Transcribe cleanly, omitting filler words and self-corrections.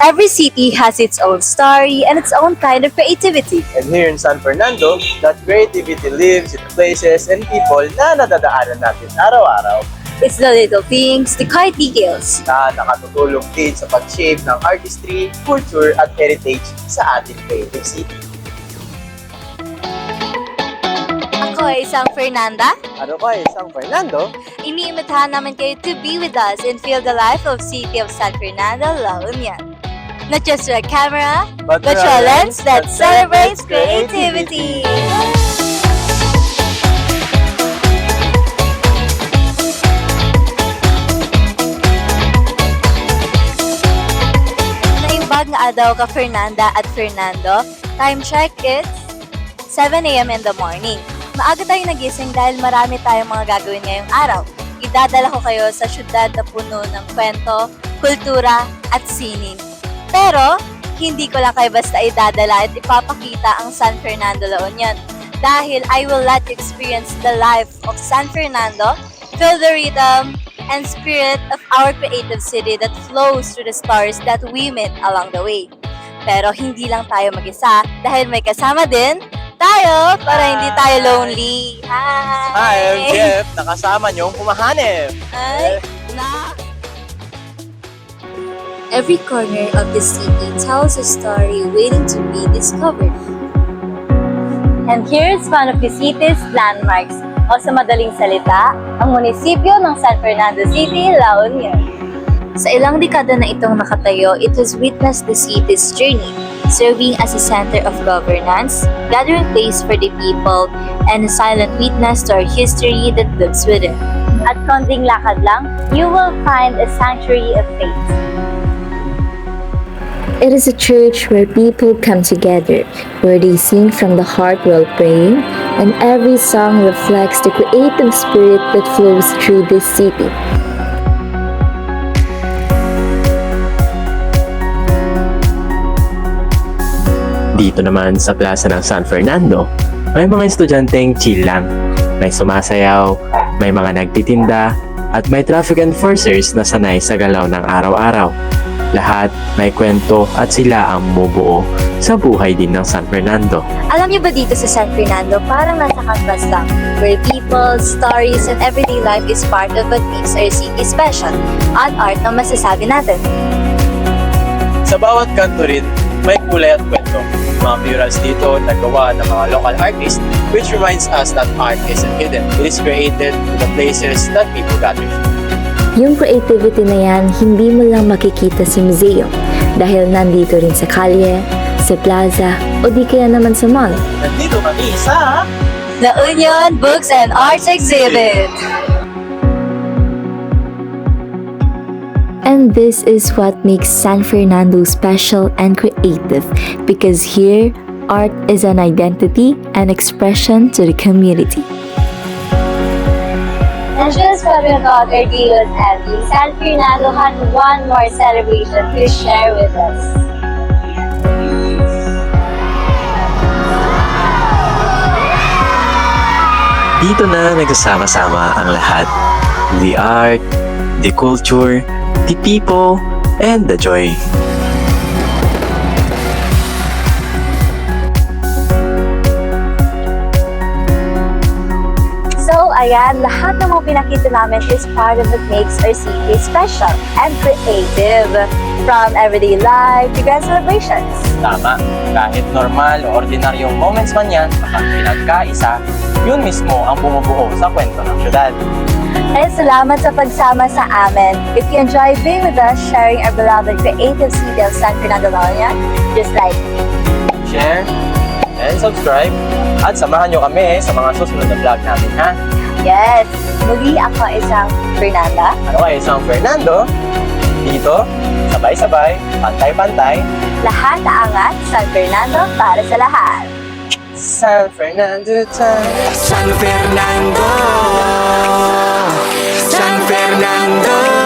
Every city has its own story and its own kind of creativity. And here in San Fernando, that creativity lives in the places and people na nadadaanan natin araw-araw It's the little things, the quiet details. na nakatutulong din sa pag-shape ng artistry, culture at heritage sa ating creative city. Ako ay isang Fernanda. Ano ko ay San Fernando? Iniimbitahan namin kayo to be with us and feel the life of City of San Fernando, La Union. Not just through a camera, but through a lens that celebrates creativity. Naimbag nga daw ka Fernanda at Fernando. Time check, it's 7 a.m. in the morning. Maaga tayo nagising dahil marami tayong mga gagawin ngayong araw. Idadala ko kayo sa syudad na puno ng kwento, kultura, at sining. Pero, hindi ko lang kayo basta idadala at ipapakita ang San Fernando, La Union. Dahil I will let you experience the life of San Fernando, feel the rhythm and spirit of our creative city that flows through the stars that we meet along the way. Pero hindi lang tayo mag-isa dahil may kasama din tayo para hindi tayo lonely. Hi! Hi, I'm Jeff. Nakasama niyong pumahanep. Ay, na. Every corner of the city tells a story waiting to be discovered. And here's one of the city's landmarks, o sa madaling salita, ang munisipyo ng San Fernando City, La Union. Sa ilang dekada na itong nakatayo, it has witnessed the city's journey, serving as a center of governance, gathering place for the people, and a silent witness to our history that lives within. At konting lakad lang, you will find a sanctuary of faith. It is a church where people come together, where they sing from the heart while praying, and every song reflects the creative spirit that flows through this city. Dito naman sa plaza ng San Fernando, may mga estudyanteng chill lang. May sumasayaw, may mga nagtitinda, at may traffic enforcers na sanay sa galaw ng araw-araw. Lahat may kwento at sila ang bumubuo sa buhay din ng San Fernando. Alam niyo ba dito sa San Fernando, parang nasa canvas lang, where people, stories, and everyday life is part of what makes our city special. At art ang masasabi natin. Sa bawat kanto rin, may kulay at kwento. Mga murals dito nagawa ng mga local artists, which reminds us that art isn't hidden. It is created in the places that people gather. Yung creativity na yan, hindi mo lang makikita sa museum dahil nandito rin sa kalye, sa plaza, o di kaya naman sa mall. Nandito kami sa La Union Books and Arts Exhibit! And this is what makes San Fernando special and creative because here, art is an identity and expression to the community. And just when we thought our day was ending, San Fernando had one more celebration to share with us. Dito na nagsasama-sama ang lahat. The art, the culture, the people, and the joy. So, ayan, lahat ng mga pinakita namin is part of what makes our city special and creative. From everyday life to grand celebrations. tama. Kahit normal o ordinaryong moments man yan, kapag pinagkaisa, yun mismo ang bumubuo sa kwento ng syudad. And salamat sa pagsama sa amin. If you enjoy being with us, sharing our beloved creative city of San Fernando, La Union, just like Share and subscribe at samahan nyo kami sa mga susunod na vlog namin, ha? yes, muli ako isang Fernanda. Ano kayo, isang Fernando? Dito, sabay-sabay, pantay-pantay, Lahat aangat, San Fernando para sa lahat. San Fernando time. San Fernando, San Fernando.